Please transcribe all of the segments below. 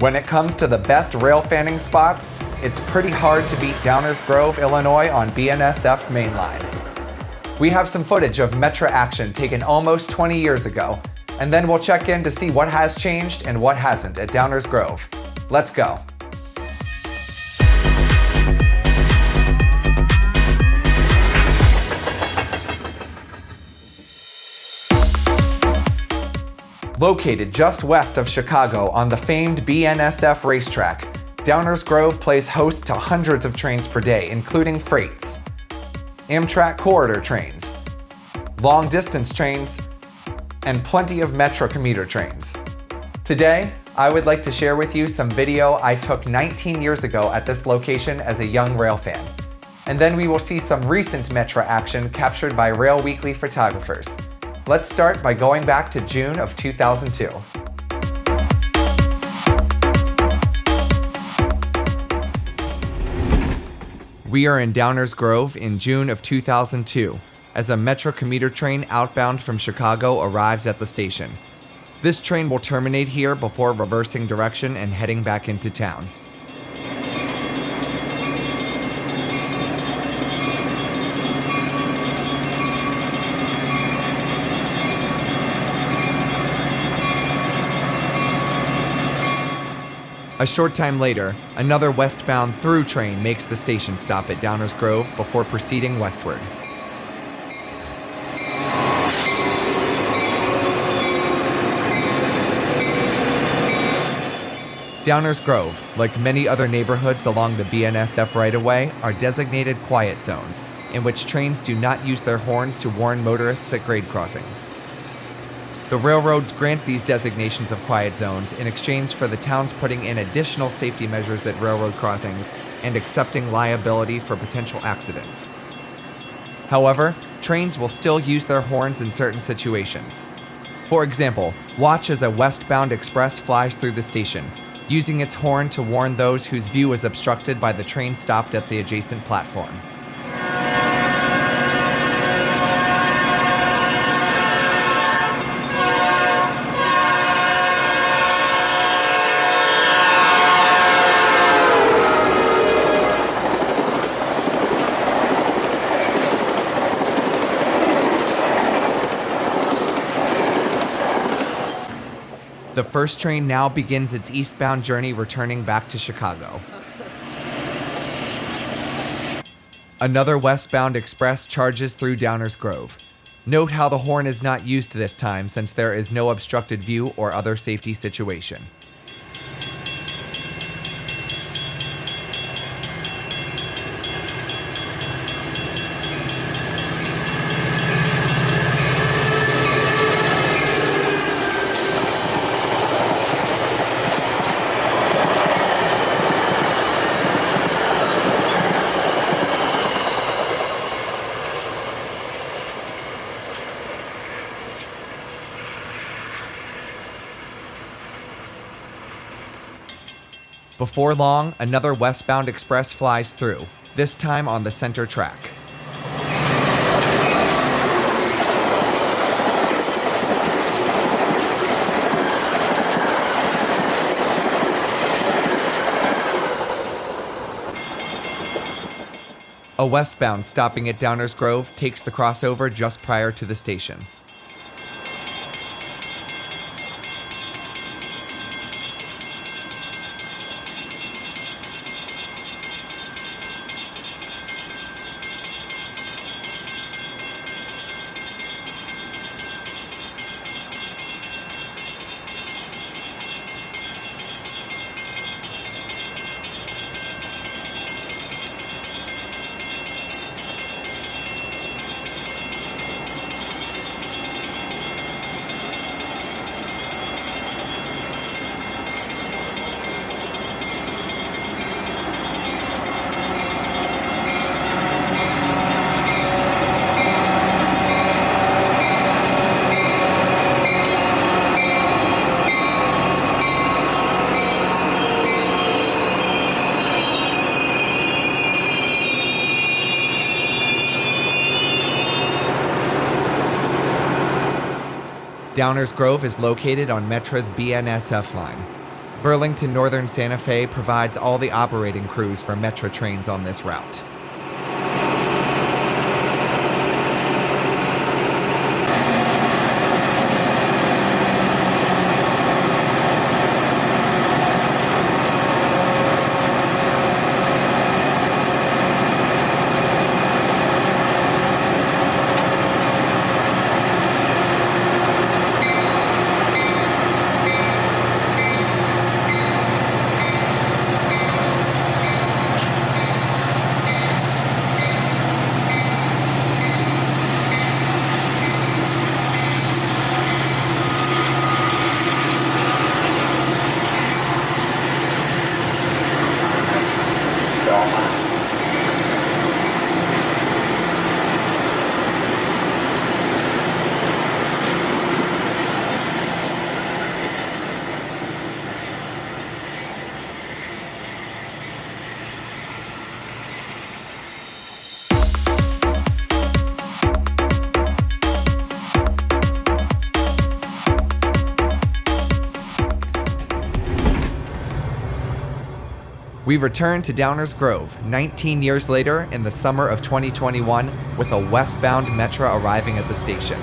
When it comes to the best rail fanning spots, it's pretty hard to beat Downers Grove, Illinois on BNSF's main line. We have some footage of Metra action taken almost 20 years ago, and then we'll check in to see what has changed and what hasn't at Downers Grove. Let's go. Located just west of Chicago on the famed BNSF racetrack, Downers Grove plays host to hundreds of trains per day, including freights, Amtrak corridor trains, long-distance trains, and plenty of Metra commuter trains. Today, I would like to share with you some video I took 19 years ago at this location as a young rail fan. And then we will see some recent Metra action captured by Rail Weekly photographers. Let's start by going back to June of 2002. We are in Downers Grove in June of 2002 as a Metra commuter train outbound from Chicago arrives at the station. This train will terminate here before reversing direction and heading back into town. A short time later, another westbound through train makes the station stop at Downers Grove before proceeding westward. Downers Grove, like many other neighborhoods along the BNSF right-of-way, are designated quiet zones, in which trains do not use their horns to warn motorists at grade crossings. The railroads grant these designations of quiet zones in exchange for the towns putting in additional safety measures at railroad crossings and accepting liability for potential accidents. However, trains will still use their horns in certain situations. For example, watch as a westbound express flies through the station, using its horn to warn those whose view is obstructed by the train stopped at the adjacent platform. The first train now begins its eastbound journey returning back to Chicago. Another westbound express charges through Downers Grove. Note how the horn is not used this time since there is no obstructed view or other safety situation. Before long, another westbound express flies through, this time on the center track. A westbound stopping at Downers Grove takes the crossover just prior to the station. Downers Grove is located on Metra's BNSF line. Burlington Northern Santa Fe provides all the operating crews for Metra trains on this route. We return to Downers Grove 19 years later in the summer of 2021 with a westbound Metra arriving at the station.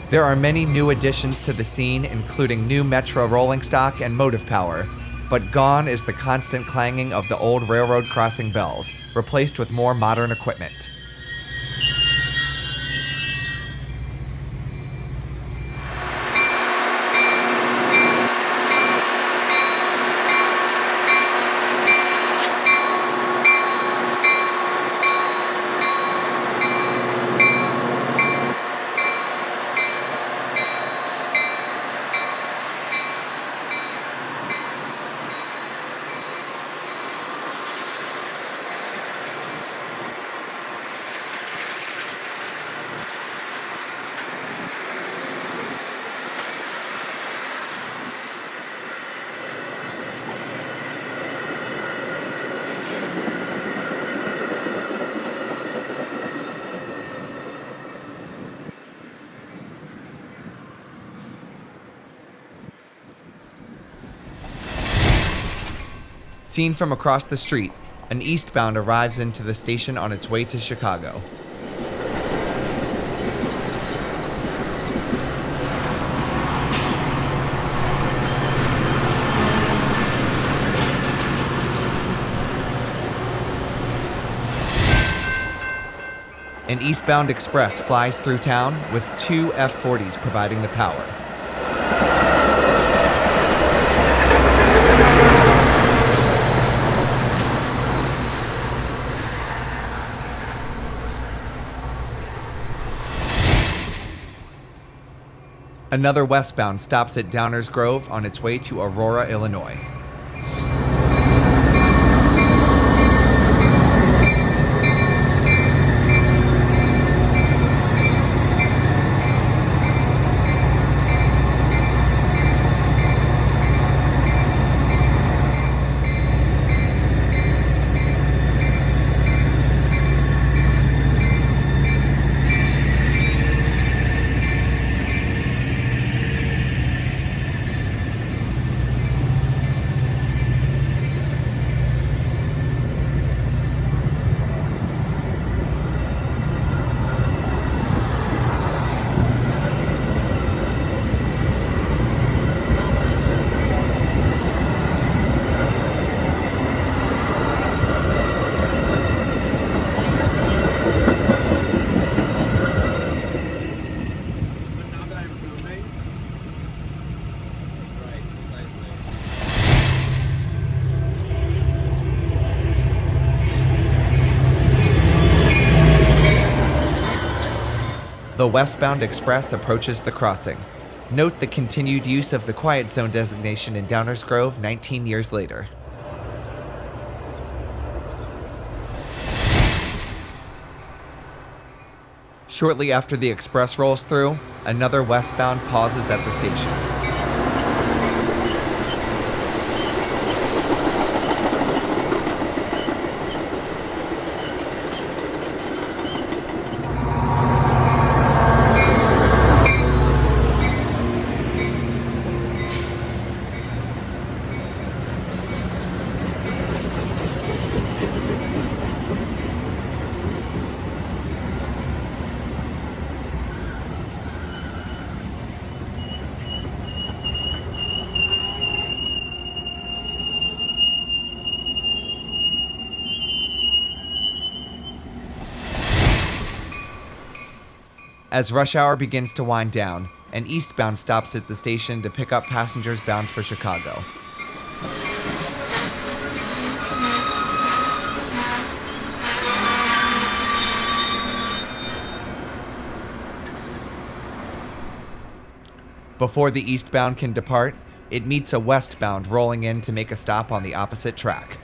There are many new additions to the scene, including new Metra rolling stock and motive power, but gone is the constant clanging of the old railroad crossing bells, replaced with more modern equipment. Seen from across the street, an eastbound arrives into the station on its way to Chicago. An eastbound express flies through town with two F-40s providing the power. Another westbound stops at Downers Grove on its way to Aurora, Illinois. The westbound express approaches the crossing. Note the continued use of the quiet zone designation in Downers Grove 19 years later. Shortly after the express rolls through, another westbound pauses at the station. As rush hour begins to wind down, an eastbound stops at the station to pick up passengers bound for Chicago. Before the eastbound can depart, it meets a westbound rolling in to make a stop on the opposite track.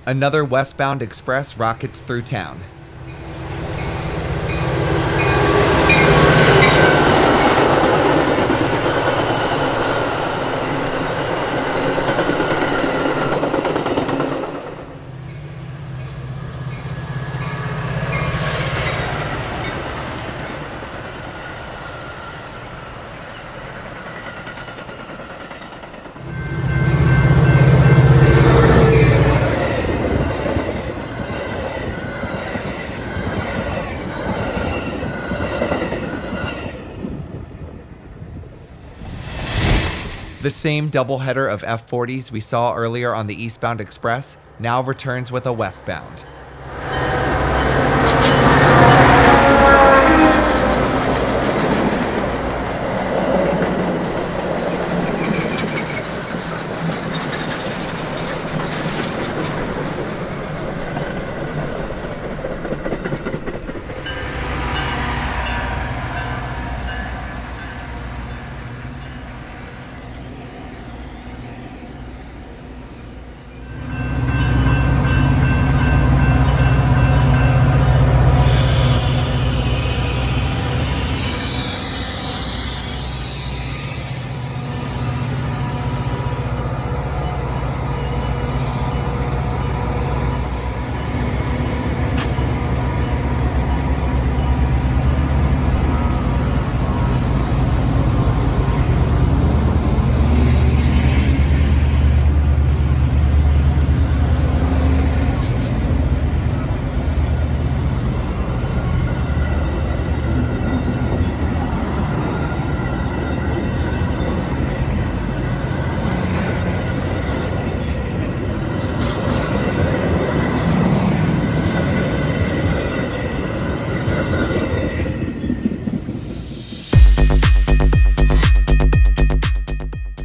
Another westbound express rockets through town. The same doubleheader of F-40s we saw earlier on the eastbound express now returns with a westbound.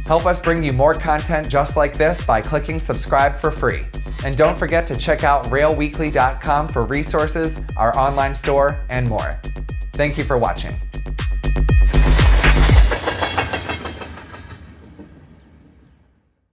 Help us bring you more content just like this by clicking subscribe for free. And don't forget to check out railweekly.com for resources, our online store, and more. Thank you for watching.